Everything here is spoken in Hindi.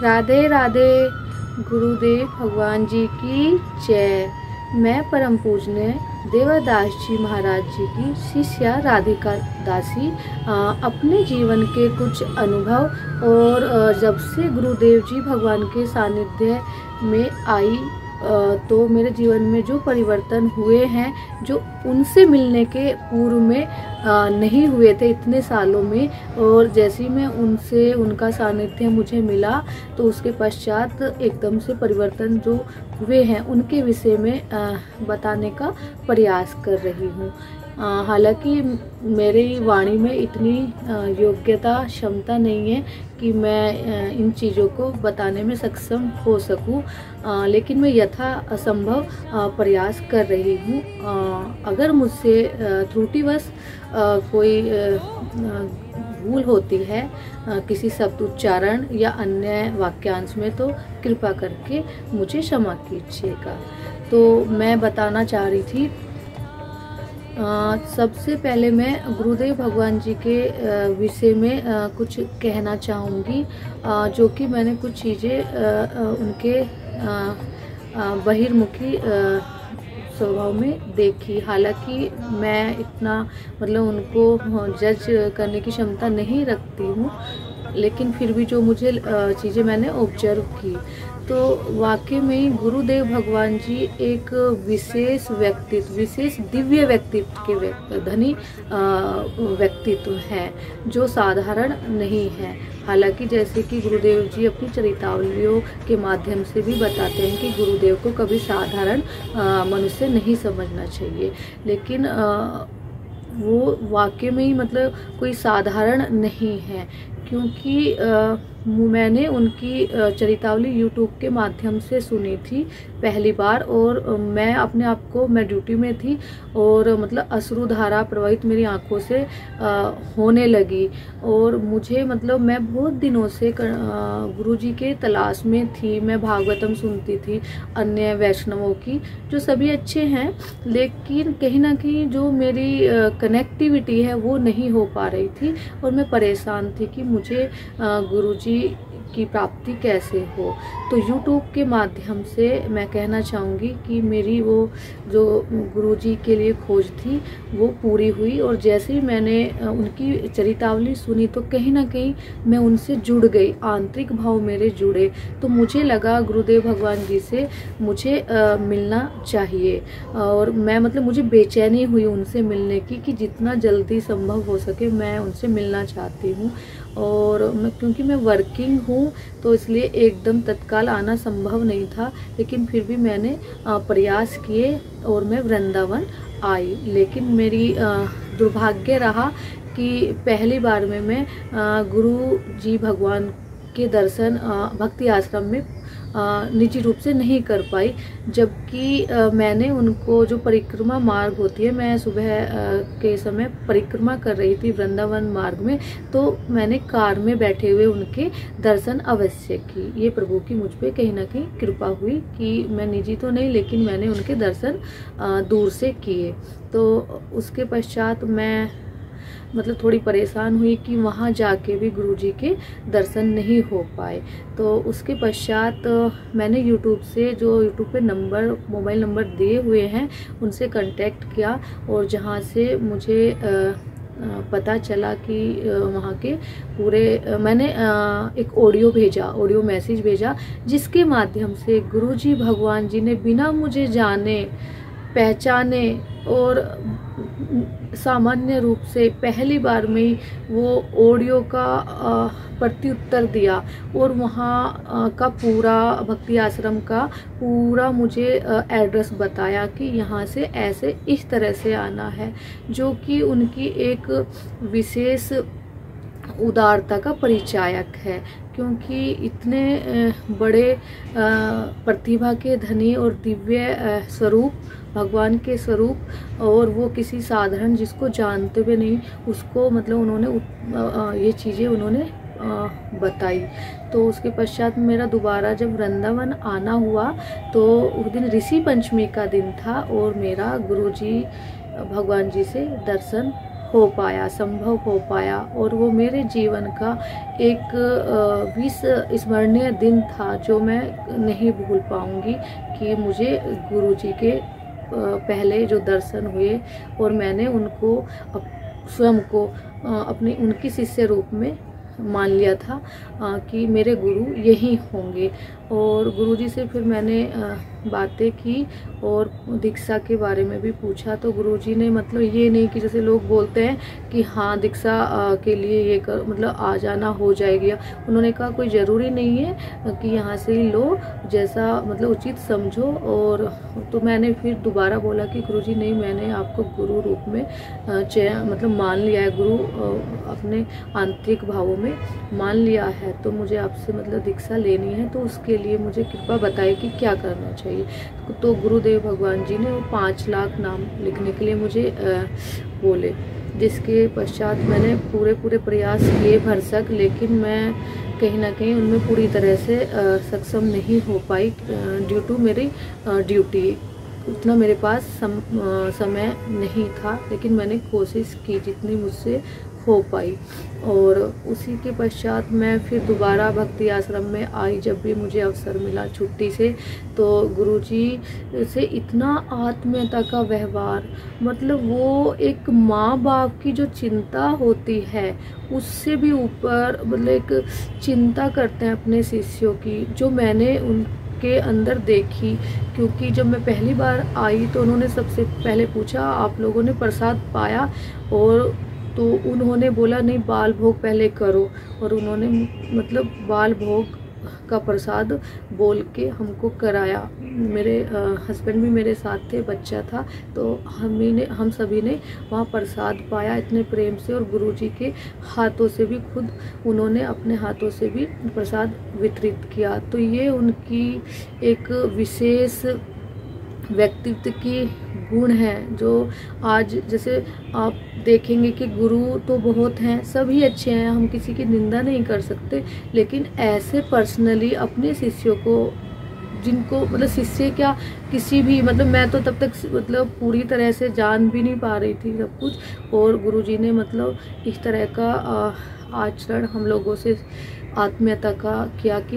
राधे राधे। गुरुदेव भगवान जी की जय। मैं परम पूजनीय देवदास जी महाराज जी की शिष्या राधिका दासी अपने जीवन के कुछ अनुभव और जब से गुरुदेव जी भगवान के सानिध्य में आई तो मेरे जीवन में जो परिवर्तन हुए हैं, जो उनसे मिलने के पूर्व में नहीं हुए थे इतने सालों में, और जैसे ही मैं उनसे उनका सानिध्य मुझे मिला तो उसके पश्चात एकदम से परिवर्तन जो हुए हैं उनके विषय में बताने का प्रयास कर रही हूँ। हालांकि मेरी वाणी में इतनी योग्यता क्षमता नहीं है कि मैं इन चीज़ों को बताने में सक्षम हो सकूं, लेकिन मैं यथासंभव प्रयास कर रही हूँ। अगर मुझसे त्रुटिवश कोई भूल होती है किसी शब्द उच्चारण या अन्य वाक्यांश में तो कृपा करके मुझे क्षमा कीजिएगा। तो मैं बताना चाह रही थी, सबसे पहले मैं गुरुदेव भगवान जी के विषय में कुछ कहना चाहूँगी, जो कि मैंने कुछ चीज़ें उनके बहिर्मुखी स्वभाव में देखी। हालांकि मैं इतना मतलब उनको जज करने की क्षमता नहीं रखती हूँ, लेकिन फिर भी जो मुझे चीज़ें मैंने ऑब्जर्व की तो वाकई में गुरुदेव भगवान जी एक विशेष व्यक्तित्व, विशेष दिव्य व्यक्तित्व के धनी व्यक्तित्व हैं, जो साधारण नहीं है। हालांकि जैसे कि गुरुदेव जी अपनी चरितावलियों के माध्यम से भी बताते हैं कि गुरुदेव को कभी साधारण मनुष्य नहीं समझना चाहिए, लेकिन वो वाकई में ही मतलब कोई साधारण नहीं है, क्योंकि मैंने उनकी चरितावली यूट्यूब के माध्यम से सुनी थी पहली बार, और मैं अपने आप को, मैं ड्यूटी में थी और मतलब अश्रुधारा प्रवाहित मेरी आंखों से होने लगी, और मुझे मतलब मैं बहुत दिनों से गुरुजी के तलाश में थी। मैं भागवतम सुनती थी अन्य वैष्णवों की, जो सभी अच्छे हैं, लेकिन कहीं ना कहीं जो मेरी कनेक्टिविटी है वो नहीं हो पा रही थी, और मैं परेशान थी कि मुझे गुरुजी की प्राप्ति कैसे हो। तो YouTube के माध्यम से मैं कहना चाहूँगी कि मेरी वो जो गुरुजी के लिए खोज थी वो पूरी हुई, और जैसे ही मैंने उनकी चरितावली सुनी तो कहीं ना कहीं मैं उनसे जुड़ गई, आंतरिक भाव मेरे जुड़े। तो मुझे लगा गुरुदेव भगवान जी से मुझे मिलना चाहिए, और मैं मतलब मुझे बेचैनी हुई उनसे मिलने की कि जितना जल्दी संभव हो सके मैं उनसे मिलना चाहती हूँ। और क्योंकि मैं वर्किंग हूँ तो इसलिए एकदम तत्काल आना संभव नहीं था, लेकिन फिर भी मैंने प्रयास किए और मैं वृंदावन आई। लेकिन मेरी दुर्भाग्य रहा कि पहली बार में मैं गुरु जी भगवान के दर्शन भक्ति आश्रम में निजी रूप से नहीं कर पाई, जबकि मैंने उनको जो परिक्रमा मार्ग होती है, मैं सुबह के समय परिक्रमा कर रही थी वृंदावन मार्ग में, तो मैंने कार में बैठे हुए उनके दर्शन अवश्य की। ये प्रभु की मुझ पे कहीं ना कहीं कृपा हुई कि मैं निजी तो नहीं, लेकिन मैंने उनके दर्शन दूर से किए। तो उसके पश्चात मैं मतलब थोड़ी परेशान हुई कि वहाँ जाके भी गुरुजी के दर्शन नहीं हो पाए। तो उसके पश्चात मैंने YouTube से, जो YouTube पे मोबाइल नंबर दिए हुए हैं, उनसे कांटेक्ट किया, और जहाँ से मुझे पता चला कि वहाँ के पूरे मैंने एक ऑडियो मैसेज भेजा, जिसके माध्यम से गुरुजी भगवान जी ने बिना मुझे जाने पहचाने और सामान्य रूप से पहली बार में वो ऑडियो का प्रत्युत्तर दिया, और वहाँ का पूरा भक्ति आश्रम का पूरा मुझे एड्रेस बताया कि यहाँ से ऐसे इस तरह से आना है, जो कि उनकी एक विशेष उदारता का परिचायक है। क्योंकि इतने बड़े प्रतिभा के धनी और दिव्य स्वरूप, भगवान के स्वरूप, और वो किसी साधारण जिसको जानते हुए नहीं उसको मतलब उन्होंने ये चीज़ें उन्होंने बताई। तो उसके पश्चात मेरा दोबारा जब वृंदावन आना हुआ तो उस दिन ऋषि पंचमी का दिन था, और मेरा गुरुजी भगवान जी से दर्शन हो पाया, संभव हो पाया। और वो मेरे जीवन का एक विस्मरणीय दिन था जो मैं नहीं भूल पाऊँगी कि मुझे गुरुजी के पहले जो दर्शन हुए और मैंने उनको स्वयं को अपनी उनकी शिष्य रूप में मान लिया था कि मेरे गुरु यही होंगे। और गुरुजी से फिर मैंने बातें की और दीक्षा के बारे में भी पूछा। तो गुरुजी ने मतलब ये नहीं कि जैसे लोग बोलते हैं कि हाँ दीक्षा के लिए ये कर मतलब आ जाना हो जाएगी, उन्होंने कहा कोई ज़रूरी नहीं है कि यहाँ से ही लो, जैसा मतलब उचित समझो। और तो मैंने फिर दोबारा बोला कि गुरुजी नहीं, मैंने आपको गुरु रूप में मतलब मान लिया है, गुरु अपने आंतरिक भावों में मान लिया है, तो मुझे आपसे मतलब दीक्षा लेनी है, तो उसके लिए मुझे कृपा बताइए कि क्या करना चाहिए। तो गुरुदेव भगवान जी ने वो 5 लाख नाम लिखने के लिए मुझे बोले, जिसके पश्चात मैंने पूरे प्रयास किए भरसक, लेकिन मैं कहीं ना कहीं उनमें पूरी तरह से सक्षम नहीं हो पाई ड्यू टू मेरी ड्यूटी। उतना मेरे पास समय नहीं था, लेकिन मैंने कोशिश की जितनी मुझसे हो पाई। और उसी के पश्चात मैं फिर दोबारा भक्ति आश्रम में आई जब भी मुझे अवसर मिला छुट्टी से। तो गुरुजी से इतना आत्मीयता का व्यवहार, मतलब वो एक माँ बाप की जो चिंता होती है उससे भी ऊपर मतलब एक चिंता करते हैं अपने शिष्यों की, जो मैंने के अंदर देखी। क्योंकि जब मैं पहली बार आई तो उन्होंने सबसे पहले पूछा आप लोगों ने प्रसाद पाया, और तो उन्होंने बोला नहीं बाल भोग पहले करो, और उन्होंने मतलब बाल भोग का प्रसाद बोल के हमको कराया। मेरे हस्बैंड भी मेरे साथ थे, बच्चा था, तो हम सभी ने वहाँ प्रसाद पाया इतने प्रेम से। और गुरुजी के हाथों से भी खुद उन्होंने अपने हाथों से भी प्रसाद वितरित किया। तो ये उनकी एक विशेष व्यक्तित्व की गुण है, जो आज जैसे आप देखेंगे कि गुरु तो बहुत हैं, सभी अच्छे हैं, हम किसी की निंदा नहीं कर सकते, लेकिन ऐसे पर्सनली अपने शिष्यों को, जिनको मतलब शिष्य क्या किसी भी मतलब मैं तो तब तक मतलब पूरी तरह से जान भी नहीं पा रही थी सब कुछ, और गुरुजी ने मतलब इस तरह का आचरण हम लोगों से आत्मीयता का किया कि